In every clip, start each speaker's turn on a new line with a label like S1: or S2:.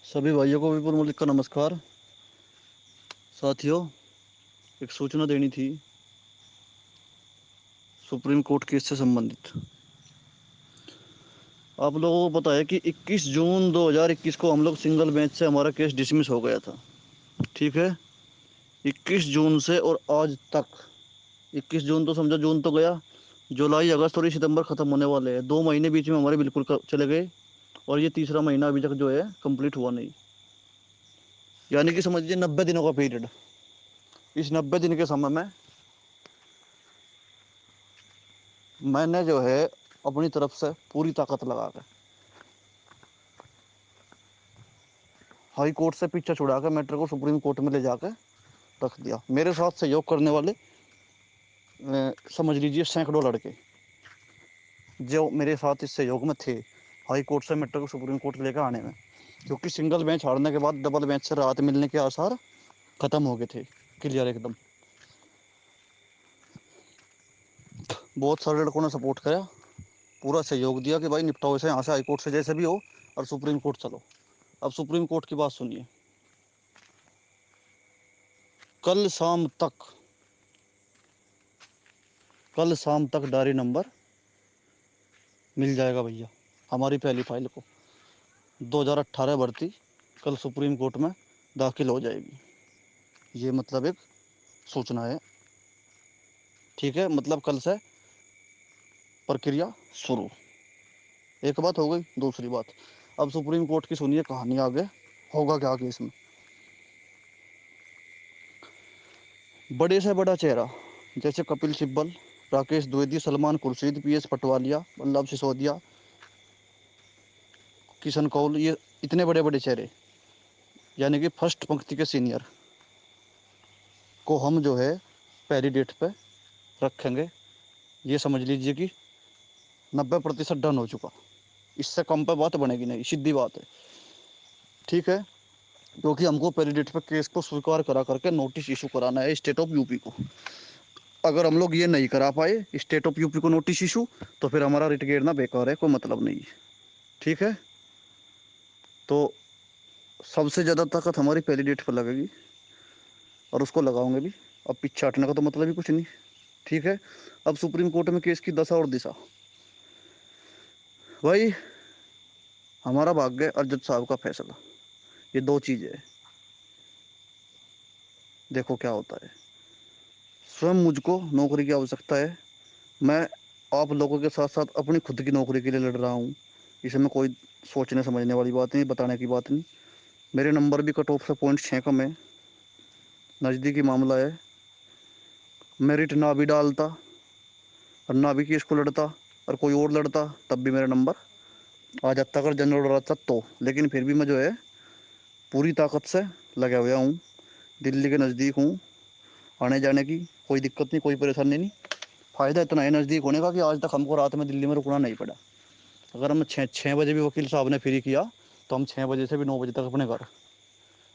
S1: सभी भाइयों को विपुल मलिक का नमस्कार। साथियों, एक सूचना देनी थी सुप्रीम कोर्ट केस से संबंधित। आप लोगों को पता है कि 21 जून 2021 को हम लोग सिंगल बेंच से हमारा केस डिसमिस हो गया था। ठीक है, 21 जून से और आज तक 21 जून तो समझो, जून तो गया, जुलाई अगस्त और सितंबर ख़त्म होने वाले हैं। 2 महीने बीच में हमारे बिल्कुल चले गए और ये तीसरा महीना अभी तक जो है कंप्लीट हुआ नहीं। यानी कि समझ लीजिए 90 दिनों का पीरियड। इस 90 दिन के समय में मैंने जो है अपनी तरफ से पूरी ताकत लगा कर हाई कोर्ट से पीछा छुड़ा कर मैटर को सुप्रीम कोर्ट में ले जाकर रख दिया। मेरे साथ सहयोग करने वाले समझ लीजिए सैकड़ों लड़के जो मेरे साथ इस सहयोग में थे हाई कोर्ट से मैटर को सुप्रीम कोर्ट लेकर आने में, क्योंकि सिंगल बेंच हारने के बाद डबल बेंच से राहत मिलने के आसार खत्म हो गए थे, क्लियर एकदम। बहुत सारे लड़कों ने सपोर्ट किया, पूरा सहयोग दिया कि भाई निपटाओ इसे यहाँ से, हाई कोर्ट से जैसे भी हो और सुप्रीम कोर्ट चलो। अब सुप्रीम कोर्ट की बात सुनिए। कल शाम तक डायरी नंबर मिल जाएगा भैया। हमारी पहली फाइल को 2018 भर्ती कल सुप्रीम कोर्ट में दाखिल हो जाएगी। ये मतलब एक सूचना है। ठीक है, मतलब कल से प्रक्रिया शुरू। एक बात हो गई। दूसरी बात, अब सुप्रीम कोर्ट की सुनिए कहानी। आगे होगा क्या केस में। बड़े से बड़ा चेहरा जैसे कपिल सिब्बल, राकेश द्विवेदी, सलमान खुर्शीद, पीएस पटवालिया, वल्लभ सिसोदिया, किशन कौल, ये इतने बड़े बड़े चेहरे यानी कि फर्स्ट पंक्ति के सीनियर को हम जो है पहली डेट पे रखेंगे। ये समझ लीजिए कि 90% डन हो चुका। इससे कम पे बात बनेगी नहीं, सीधी बात है। ठीक है, क्योंकि हमको पहली डेट पे केस को स्वीकार करा करके नोटिस इशू कराना है स्टेट ऑफ यूपी को। अगर हम लोग ये नहीं करा पाए स्टेट ऑफ यूपी को नोटिस इशू, तो फिर हमारा रिट गिरना बेकार है, कोई मतलब नहीं है। ठीक है, तो सबसे ज़्यादा ताकत हमारी पहली डेट पर लगेगी और उसको लगाओगे भी। अब पीछे हटने का तो मतलब ही कुछ नहीं। ठीक है, अब सुप्रीम कोर्ट में केस की दशा और दिशा। भाई, हमारा भाग्य और जज साहब का फैसला, ये दो चीज़ें हैं। देखो क्या होता है। स्वयं मुझको नौकरी की आवश्यकता है। मैं आप लोगों के साथ साथ अपनी खुद की नौकरी के लिए लड़ रहा हूँ। इसमें कोई सोचने समझने वाली बात नहीं, बताने की बात नहीं। मेरे नंबर भी कट ऑफ से 0.6 कम है, नज़दीकी मामला है। मेरिट ना भी डालता और ना भी केस को लड़ता और कोई और लड़ता, तब भी मेरा नंबर आ जाता अगर जनरल रहता तो। लेकिन फिर भी मैं जो है पूरी ताकत से लगा हुआ हूँ। दिल्ली के नज़दीक हूँ, आने जाने की कोई दिक्कत नहीं, कोई परेशानी नहीं। फ़ायदा इतना है नज़दीक होने का कि आज तक हमको रात में दिल्ली में रुकना नहीं पड़ा। अगर हम छः बजे भी वकील साहब ने फ्री किया तो हम 6 बजे से भी 9 बजे तक अपने घर,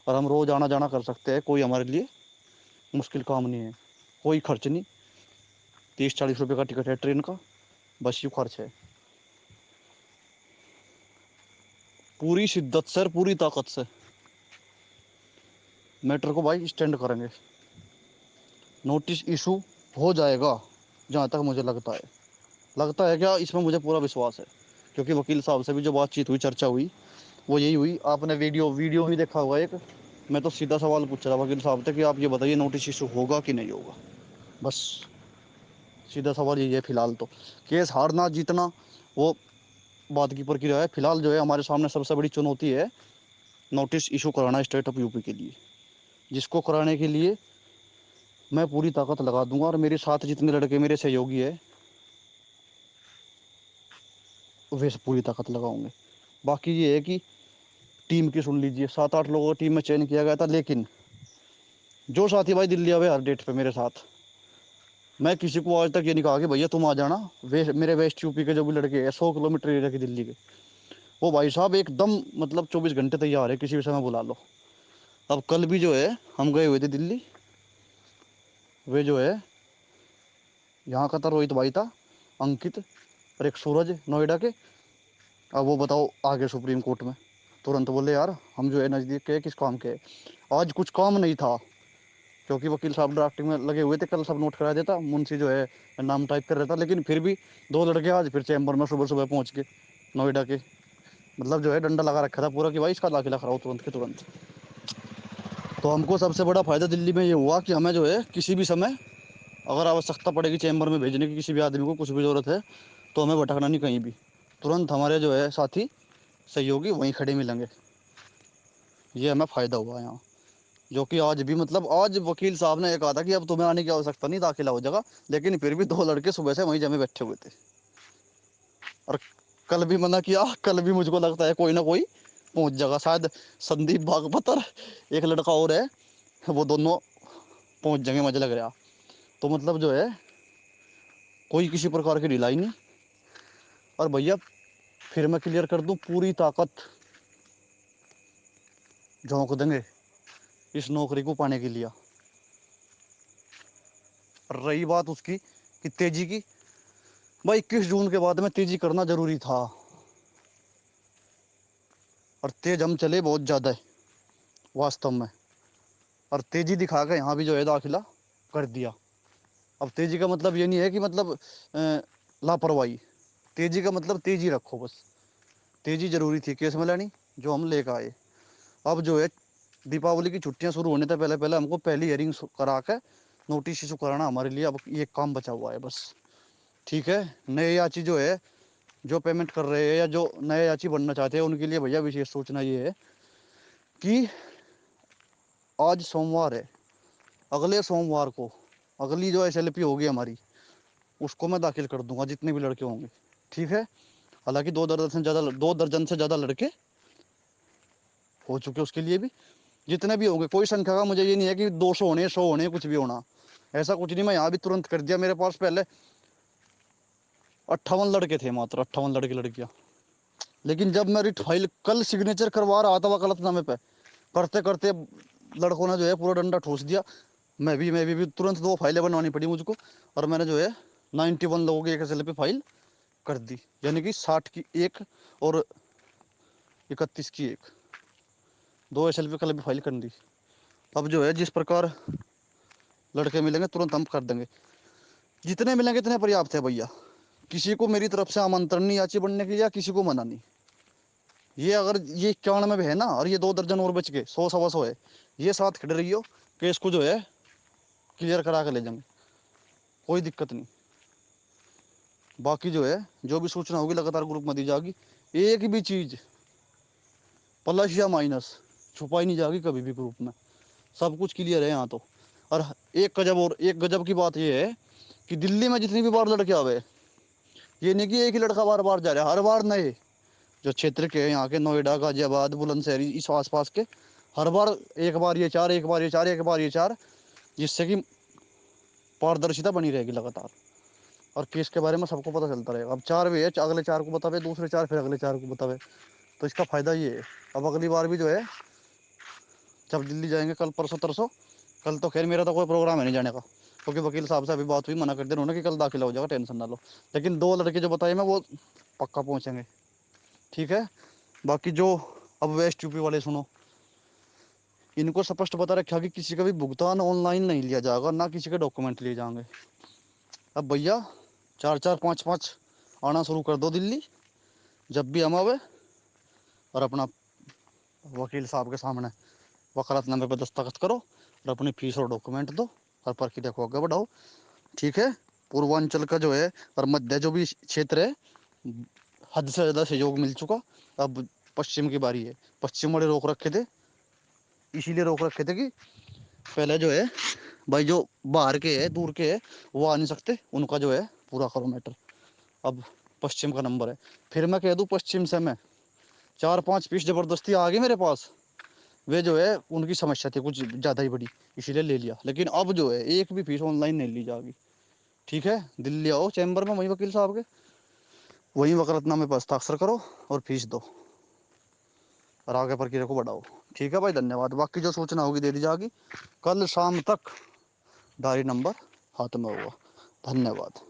S1: और हम रोज़ आना जाना कर सकते हैं। कोई हमारे लिए मुश्किल काम नहीं है, कोई खर्च नहीं। 30-40 रुपये का टिकट है ट्रेन का, बस यूँ खर्च है। पूरी शिद्दत से और पूरी ताकत से मैटर को भाई स्टैंड करेंगे। नोटिस इशू हो जाएगा, जहाँ तक मुझे लगता है। लगता है क्या, इसमें मुझे पूरा विश्वास है, क्योंकि वकील साहब से भी जो बातचीत हुई, चर्चा हुई, वो यही हुई। आपने वीडियो भी देखा होगा एक। मैं तो सीधा सवाल पूछ रहा वकील साहब से कि आप ये बताइए नोटिस इशू होगा कि नहीं होगा। बस सीधा सवाल यही है। फिलहाल तो केस हारना जीतना वो बात की प्रक्रिया है। फिलहाल जो है हमारे सामने सबसे बड़ी चुनौती है नोटिस इशू कराना स्टेट ऑफ यूपी के लिए, जिसको कराने के लिए मैं पूरी ताकत लगा दूंगा और मेरे साथ जितने लड़के मेरे सहयोगी है वे पूरी ताकत लगाओगे। बाकी ये है कि टीम की सुन लीजिए, 7-8 लोगों की टीम में चयन किया गया था, लेकिन जो साथी भाई दिल्ली आवे हर डेट पे मेरे साथ, मैं किसी को आज तक ये नहीं कहा कि भैया तुम आ जाना। मेरे वेस्ट यूपी के जो भी लड़के हैं 100 किलोमीटर एरिया के दिल्ली के, वो भाई साहब एकदम मतलब 24 घंटे तैयार है, किसी भी समय बुला लो। अब कल भी जो है हम गए हुए थे दिल्ली। वे जो है यहाँ का था, रोहित भाई था, अंकित और एक सूरज नोएडा के। अब वो बताओ आगे सुप्रीम कोर्ट में तुरंत बोले यार हम जो है नज़दीक के किस काम के, आज कुछ काम नहीं था क्योंकि वकील साहब ड्राफ्टिंग में लगे हुए थे, कल सब नोट करा देता, मुंशी जो है नाम टाइप कर रहा था, लेकिन फिर भी दो लड़के आज फिर चैम्बर में सुबह सुबह पहुंच के नोएडा के, मतलब जो है डंडा लगा रखा था पूरा कि भाई इसका दाखिला कराओ तुरंत के तुरंत। तो हमको सबसे बड़ा फ़ायदा दिल्ली में ये हुआ कि हमें जो है किसी भी समय अगर आवश्यकता पड़ेगी चैम्बर में भेजने की, किसी भी आदमी को कुछ भी ज़रूरत है, तो हमें भटकना नहीं कहीं भी, तुरंत हमारे जो है साथी सहयोगी वहीं खड़े मिलेंगे। ये हमें फ़ायदा हुआ यहाँ, जो कि आज भी, मतलब आज वकील साहब ने ये कहा था कि अब तुम्हें आने की आवश्यकता नहीं, दाखिला हो जाएगा, लेकिन फिर भी दो लड़के सुबह से वहीं जमे बैठे हुए थे। और कल भी मना किया, कल भी मुझको लगता है कोई ना कोई पहुंच जाएगा, शायद संदीप भागवत और एक लड़का और है, वो दोनों पहुंच जाएंगे मुझे लग रहा। तो मतलब जो है कोई किसी प्रकार की ढिलाई नहीं। और भैया फिर मैं क्लियर कर दूं, पूरी ताकत झोंक देंगे इस नौकरी को पाने के लिए। रही बात उसकी कि तेजी की, भाई 21 जून के बाद में तेजी करना जरूरी था, और तेज हम चले बहुत ज़्यादा है वास्तव में, और तेजी दिखा के यहाँ भी जो है दाखिला कर दिया। अब तेजी का मतलब ये नहीं है कि मतलब लापरवाही, तेजी का मतलब तेजी रखो बस, तेजी जरूरी थी केस में लेनी जो हम लेकर आए। अब जो है दीपावली की छुट्टियां शुरू होने से पहले पहले हमको पहली हियरिंग करा के नोटिस इशू कराना हमारे लिए अब ये काम बचा हुआ है बस। ठीक है, नए याची जो है जो पेमेंट कर रहे हैं या जो नए याची बनना चाहते हैं उनके लिए भैया विशेष सूचना ये है कि आज सोमवार है, अगले सोमवार को अगली जो SLP होगी हमारी उसको मैं दाखिल कर दूंगा जितने भी लड़के होंगे। ठीक है, हालांकि 2 दर्जन से ज़्यादा लड़के हो चुके उसके लिए भी, जितने भी होंगे कोई संख्या का मुझे ये नहीं है कि 200 होने 100 होने कुछ भी होना, ऐसा कुछ नहीं। मैं यहाँ भी तुरंत कर दिया, मेरे पास पहले 58 लड़के थे, मात्र 58 लड़के लड़कियाँ, लेकिन जब मैं रिट फाइल कल सिग्नेचर करवा रहा था वकालतनामे पे, करते करते लड़कों ने जो है पूरा डंडा ठोस दिया। मैं भी तुरंत 2 फाइलें बनवानी पड़ी मुझको, और मैंने जो है 91 लोगों की एक SLP फाइल कर दी, यानी कि 60 की एक और 31 की एक, 2 SLP कल भी फाइल कर दी। अब जो है जिस प्रकार लड़के मिलेंगे तुरंत हम कर देंगे, जितने मिलेंगे इतने पर्याप्त है भैया। किसी को मेरी तरफ से आमंत्रण नहीं याची बनने के लिए, किसी को मना नहीं। ये अगर ये 91 में है ना, और ये 2 दर्जन और बच के 100 सवा 100 है, ये साथ खड़े रही हो कि इसको जो है क्लियर करा के ले जाएंगे, कोई दिक्कत नहीं। बाकी जो है जो भी सूचना होगी लगातार ग्रुप में दी जाएगी, एक भी चीज़ प्लस या माइनस छुपाई नहीं जाएगी कभी भी ग्रुप में, सब कुछ क्लियर है यहाँ तो। और एक गजब की बात ये है कि दिल्ली में जितनी भी बार लड़के आवे, ये नहीं कि एक ही लड़का बार बार जा रहा है, हर बार नए जो क्षेत्र के यहाँ के नोएडा गाजियाबाद बुलंदशहर इस आसपास के, हर बार एक बार ये चार, एक बार ये चार, एक बार ये चार, जिससे कि पारदर्शिता बनी रहेगी लगातार, और केस के बारे में सबको पता चलता रहेगा। अब 4 वे है, अगले 4 को बतावे, दूसरे 4 फिर अगले 4 को बतावे, तो इसका फ़ायदा ये है। अब अगली बार भी जो है जब दिल्ली जाएंगे कल परसों तरसों, कल तो खैर मेरा तो कोई प्रोग्राम है नहीं जाने का, क्योंकि वकील साहब से अभी बात हुई, मना कर दिया उन्होंने कि कल दाखिला हो जाएगा, टेंशन ना लो, लेकिन 2 लड़के जो बताए मैं वो पक्का पहुँचेंगे। ठीक है, बाकी जो अब वेस्ट यूपी वाले सुनो, इनको स्पष्ट बता रखा कि किसी का भी भुगतान ऑनलाइन नहीं लिया जाएगा, ना किसी के डॉक्यूमेंट लिए जाएंगे। अब भैया 4 4 5 5 आना शुरू कर दो दिल्ली, जब भी हम आवे, और अपना वकील साहब के सामने वकालतनामे पर दस्तखत करो और अपनी फीस और डॉक्यूमेंट दो और प्रक्रिया को आगे बढ़ाओ। ठीक है, पूर्वांचल का जो है और मध्य जो भी क्षेत्र है, हद से ज़्यादा सहयोग मिल चुका, अब पश्चिम की बारी है। पश्चिम वाले रोक रखे थे, इसीलिए रोक रखे थे कि पहले जो है भाई जो बाहर के है दूर के है वो आ नहीं सकते, उनका जो है पूरा करो मैटर। अब पश्चिम का नंबर है, फिर मैं कह दूँ पश्चिम से मैं 4 5 पीस ज़बरदस्ती आ गए मेरे पास, वे जो है उनकी समस्या थी कुछ ज़्यादा ही बड़ी, इसीलिए ले लिया, लेकिन अब जो है एक भी फीस ऑनलाइन नहीं ली जाएगी। ठीक है, दिल्ली आओ चैम्बर में, वहीं वकील साहब के वहीं वकालतनामे पर हस्ताक्षर करो और फीस दो और आगे प्रक्रिया को बढ़ाओ। ठीक है भाई, धन्यवाद। बाकी जो सूचना होगी दे दी जाएगी, कल शाम तक डायरी नंबर हाथ में होगा। धन्यवाद।